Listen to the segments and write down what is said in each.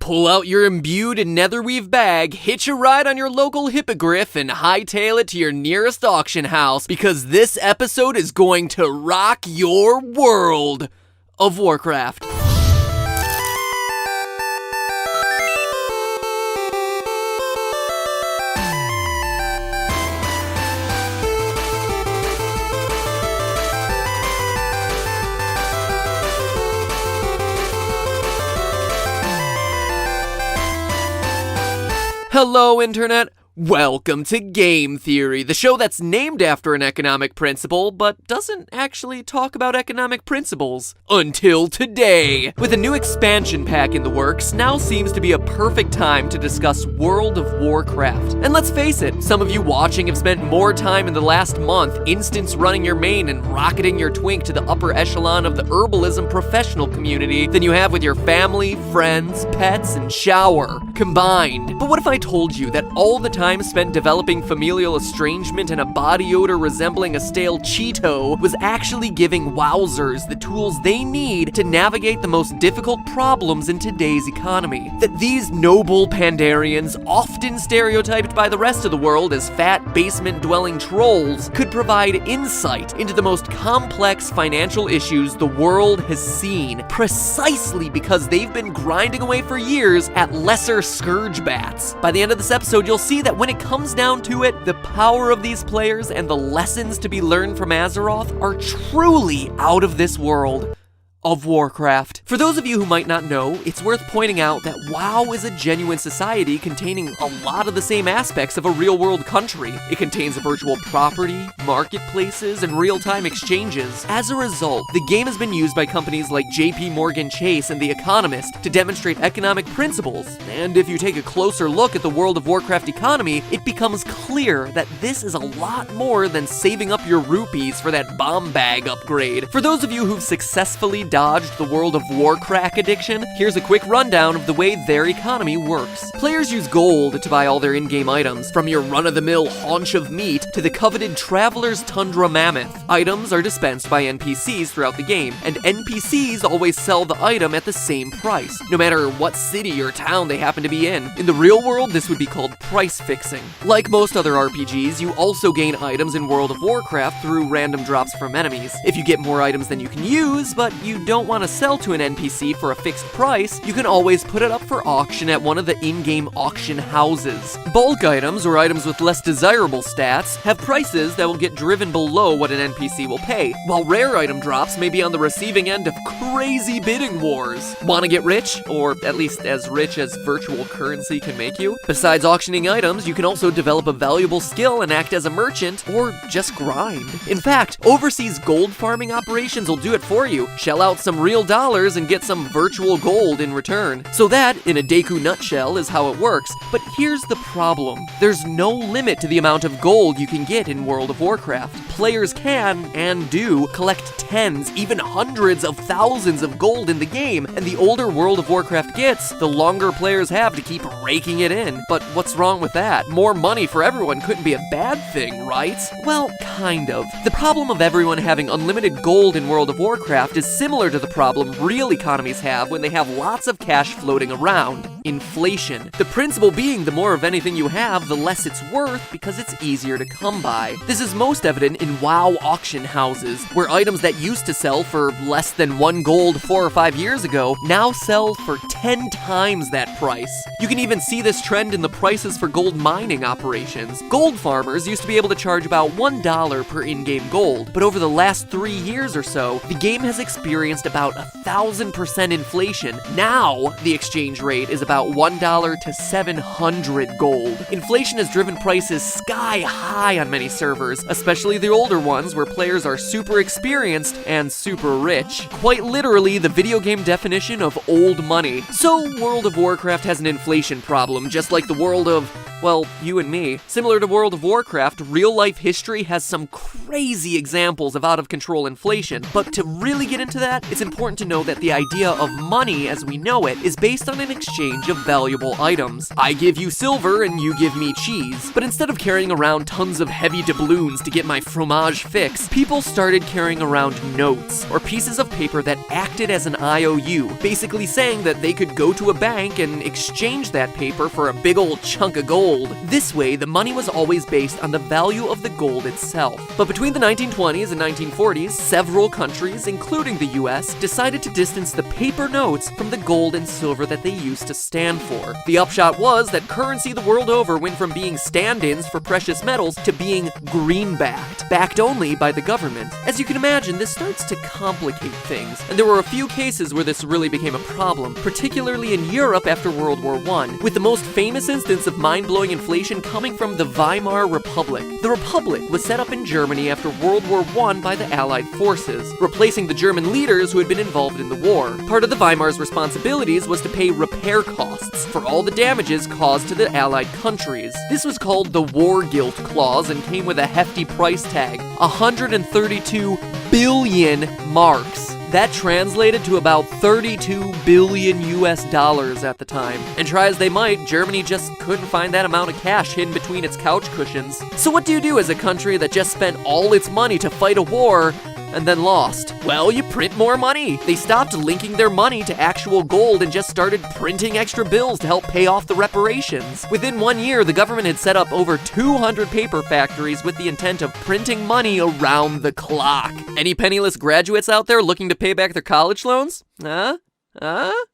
pull out your imbued netherweave bag, hitch a ride on your local hippogriff, and hightail it to your nearest auction house, because this episode is going to rock your world of Warcraft. Hello, Internet. Welcome to Game Theory, the show that's named after an economic principle, but doesn't actually talk about economic principles. Until today. With a new expansion pack in the works, now seems to be a perfect time to discuss World of Warcraft. And let's face it, some of you watching have spent more time in the last month instance running your main and rocketing your twink to the upper echelon of the herbalism professional community than you have with your family, friends, pets, and shower combined. But what if I told you that all the time spent developing familial estrangement and a body odor resembling a stale Cheeto was actually giving wowzers the tools they need to navigate the most difficult problems in today's economy? That these noble Pandarians, often stereotyped by the rest of the world as fat basement-dwelling trolls, could provide insight into the most complex financial issues the world has seen, precisely because they've been grinding away for years at lesser scourge bats. By the end of this episode, you'll see that when it comes down to it, the power of these players and the lessons to be learned from Azeroth are truly out of this world of Warcraft. For those of you who might not know, it's worth pointing out that WoW is a genuine society containing a lot of the same aspects of a real-world country. It contains a virtual property, marketplaces, and real-time exchanges. As a result, the game has been used by companies like JP Morgan Chase and The Economist to demonstrate economic principles. And if you take a closer look at the World of Warcraft economy, it becomes clear that this is a lot more than saving up your rupees for that bomb bag upgrade. For those of you who've successfully dodged the World of Warcraft addiction, here's a quick rundown of the way their economy works. Players use gold to buy all their in-game items, from your run-of-the-mill haunch of meat to the coveted Traveler's Tundra Mammoth. Items are dispensed by NPCs throughout the game, and NPCs always sell the item at the same price, no matter what city or town they happen to be in. In the real world, this would be called price fixing. Like most other RPGs, you also gain items in World of Warcraft through random drops from enemies. If you get more items than you can use, but you don't want to sell to an NPC for a fixed price, you can always put it up for auction at one of the in-game auction houses. Bulk items, or items with less desirable stats, have prices that will get driven below what an NPC will pay, while rare item drops may be on the receiving end of crazy bidding wars. Want to get rich? Or at least as rich as virtual currency can make you? Besides auctioning items, you can also develop a valuable skill and act as a merchant, or just grind. In fact, overseas gold farming operations will do it for you. Shell out some real dollars and get some virtual gold in return. So that, in a Deku nutshell, is how it works. But here's the problem. There's no limit to the amount of gold you can get in World of Warcraft. Players can, and do, collect tens, even hundreds of thousands of gold in the game, and the older World of Warcraft gets, the longer players have to keep raking it in. But what's wrong with that? More money for everyone couldn't be a bad thing, right? Well, kind of. The problem of everyone having unlimited gold in World of Warcraft is similar to the problem real economies have when they have lots of cash floating around. Inflation. The principle being the more of anything you have, the less it's worth because it's easier to come by. This is most evident in WoW auction houses, where items that used to sell for less than 1 gold 4 or 5 years ago now sell for 10 times that price. You can even see this trend in the prices for gold mining operations. Gold farmers used to be able to charge about $1 per in-game gold, but over the last 3 years or so, the game has experienced about 1,000% inflation. Now, the exchange rate is about $1 to 700 gold. Inflation has driven prices sky high on many servers, especially the older ones where players are super experienced and super rich. Quite literally, the video game definition of old money. So, World of Warcraft has an inflation problem, just like the world of, well, you and me. Similar to World of Warcraft, real-life history has some crazy examples of out-of-control inflation. But to really get into that, it's important to know that the idea of money as we know it is based on an exchange exchange of valuable items. I give you silver and you give me cheese. But instead of carrying around tons of heavy doubloons to get my fromage fix, people started carrying around notes, or pieces of paper that acted as an IOU, basically saying that they could go to a bank and exchange that paper for a big old chunk of gold. This way, the money was always based on the value of the gold itself. But between the 1920s and 1940s, several countries, including the US, decided to distance the paper notes from the gold and silver that they used to stand for. The upshot was that currency the world over went from being stand-ins for precious metals to being greenbacked, backed only by the government. As you can imagine, this starts to complicate things, and there were a few cases where this really became a problem, particularly in Europe after World War I, with the most famous instance of mind-blowing inflation coming from the Weimar Republic. The Republic was set up in Germany after World War I by the Allied forces, replacing the German leaders who had been involved in the war. Part of the Weimar's responsibilities was to pay repair costs for all the damages caused to the Allied countries. This was called the War Guilt Clause and came with a hefty price tag, 132 billion marks. That translated to about 32 billion US dollars at the time. And try as they might, Germany just couldn't find that amount of cash hidden between its couch cushions. So what do you do as a country that just spent all its money to fight a war and then lost? Well, you print more money. They stopped linking their money to actual gold and just started printing extra bills to help pay off the reparations. Within 1 year, the government had set up over 200 paper factories with the intent of printing money around the clock. Any penniless graduates out there looking to pay back their college loans?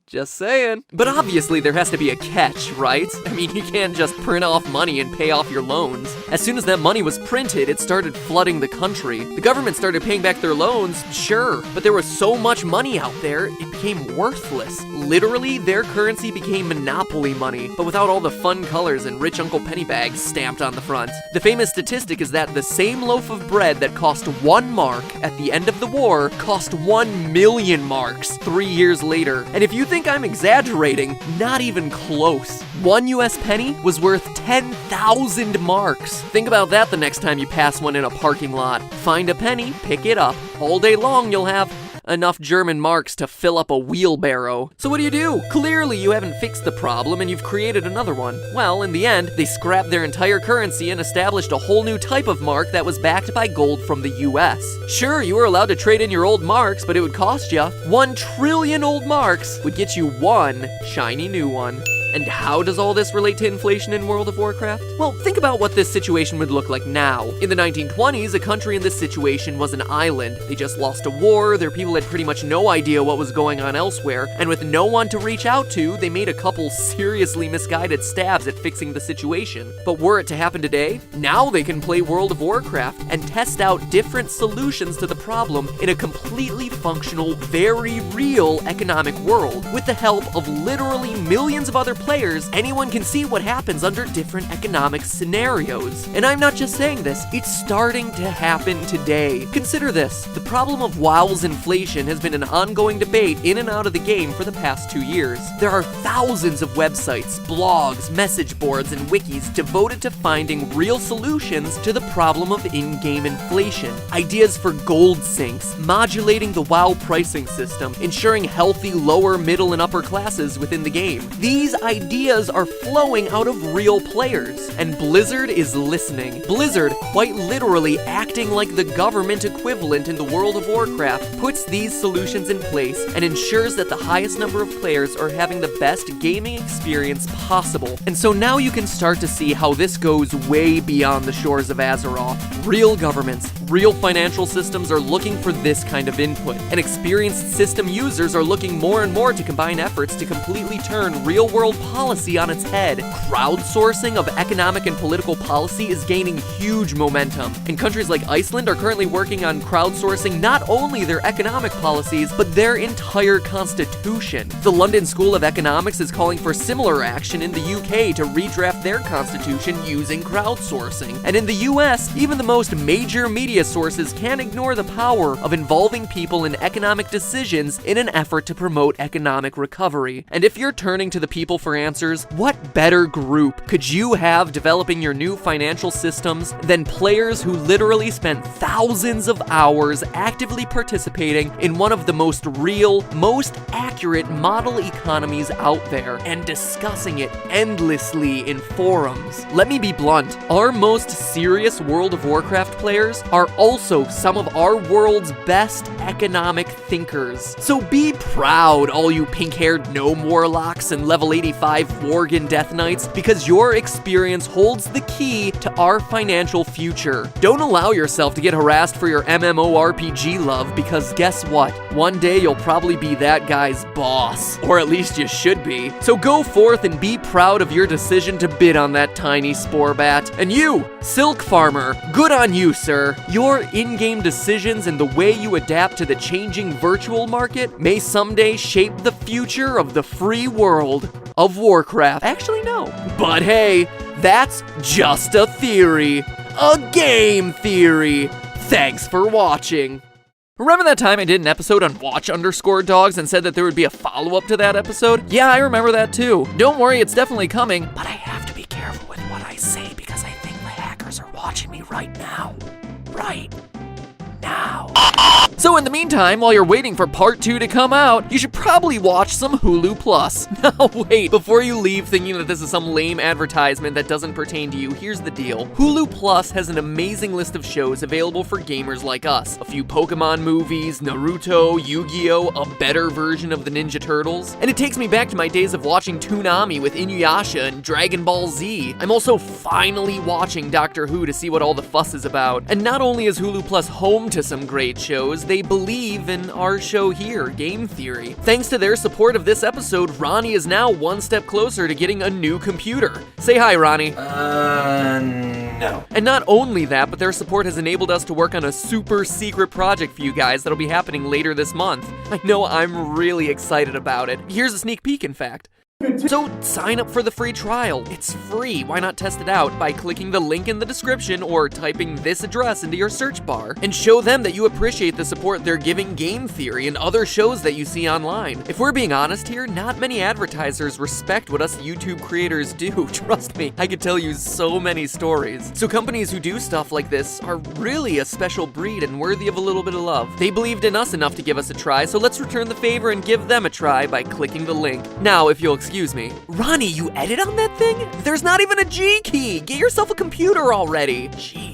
Just saying. But obviously there has to be a catch, right? I mean, you can't just print off money and pay off your loans. As soon as that money was printed, it started flooding the country. The government started paying back their loans, sure, but there was so much money out there, it became worthless. Literally, their currency became monopoly money, but without all the fun colors and rich Uncle Pennybags stamped on the front. The famous statistic is that the same loaf of bread that cost 1 mark at the end of the war cost 1 million marks 3 years later. And if you think I'm exaggerating, not even close. 1 US penny was worth 10,000 marks. Think about that the next time you pass one in a parking lot. Find a penny, pick it up. All day long you'll have enough German marks to fill up a wheelbarrow. So what do? Clearly you haven't fixed the problem and you've created another one. Well, in the end, they scrapped their entire currency and established a whole new type of mark that was backed by gold from the US. Sure, you were allowed to trade in your old marks, but it would cost you 1 trillion old marks would get you 1 shiny new one. And how does all this relate to inflation in World of Warcraft? Well, think about what this situation would look like now. In the 1920s, a country in this situation was an island. They just lost a war, their people had pretty much no idea what was going on elsewhere, and with no one to reach out to, they made a couple seriously misguided stabs at fixing the situation. But were it to happen today, now they can play World of Warcraft and test out different solutions to the problem in a completely functional, very real economic world. With the help of literally millions of other players, anyone can see what happens under different economic scenarios. And I'm not just saying this, it's starting to happen today. Consider this, the problem of WoW's inflation has been an ongoing debate in and out of the game for the past 2 years. There are thousands of websites, blogs, message boards, and wikis devoted to finding real solutions to the problem of in-game inflation. Ideas for gold sinks, modulating the WoW pricing system, ensuring healthy lower, middle, and upper classes within the game. These ideas are flowing out of real players, and Blizzard is listening. Blizzard, quite literally acting like the government equivalent in the World of Warcraft, puts these solutions in place and ensures that the highest number of players are having the best gaming experience possible. And so now you can start to see how this goes way beyond the shores of Azeroth. Real governments, real financial systems are looking for this kind of input, and experienced system users are looking more and more to combine efforts to completely turn real-world policy on its head. Crowdsourcing of economic and political policy is gaining huge momentum, and countries like Iceland are currently working on crowdsourcing not only their economic policies, but their entire constitution. The London School of Economics is calling for similar action in the UK to redraft their constitution using crowdsourcing. And in the US, even the most major media sources can't ignore the power of involving people in economic decisions in an effort to promote economic recovery. And if you're turning to the people for for answers, what better group could you have developing your new financial systems than players who literally spent thousands of hours actively participating in one of the most real, most accurate model economies out there and discussing it endlessly in forums? Let me be blunt, our most serious World of Warcraft players are also some of our world's best economic thinkers. So be proud, all you pink-haired gnome warlocks and level 85 Worgen Death Knights, because your experience holds the key to our financial future. Don't allow yourself to get harassed for your MMORPG love, because guess what? One day you'll probably be that guy's boss. Or at least you should be. So go forth and be proud of your decision to bid on that tiny spore bat. And you, Silk Farmer, good on you, sir. Your in-game decisions and the way you adapt to the changing virtual market may someday shape the future of the free world of Warcraft. Actually, no. But hey, that's just a theory. A game theory. Thanks for watching. Remember that time I did an episode on watch_dogs and said that there would be a follow-up to that episode? Yeah, I remember that too. Don't worry, it's definitely coming, but I have to be careful with what I say because I think the hackers are watching me right now. Right now. So in the meantime, while you're waiting for part 2 to come out, you should probably watch some Hulu Plus. Now wait, before you leave thinking that this is some lame advertisement that doesn't pertain to you, here's the deal. Hulu Plus has an amazing list of shows available for gamers like us. A few Pokemon movies, Naruto, Yu-Gi-Oh!, a better version of the Ninja Turtles. And it takes me back to my days of watching Toonami with Inuyasha and Dragon Ball Z. I'm also finally watching Doctor Who to see what all the fuss is about. And not only is Hulu Plus home to some great shows, they believe in our show here, Game Theory. Thanks to their support of this episode, Ronnie is now one step closer to getting a new computer. Say hi, Ronnie. No. And not only that, but their support has enabled us to work on a super secret project for you guys that'll be happening later this month. I know I'm really excited about it. Here's a sneak peek, in fact. So sign up for the free trial. It's free. Why not test it out by clicking the link in the description or typing this address into your search bar and show them that you appreciate the support they're giving Game Theory and other shows that you see online. If we're being honest here, not many advertisers respect what us YouTube creators do. Trust me, I could tell you so many stories. So companies who do stuff like this are really a special breed and worthy of a little bit of love. They believed in us enough to give us a try, so let's return the favor and give them a try by clicking the link. Now, if you'll excuse me. Ronnie, you edit on that thing? There's not even a G key! Get yourself a computer already! Jeez.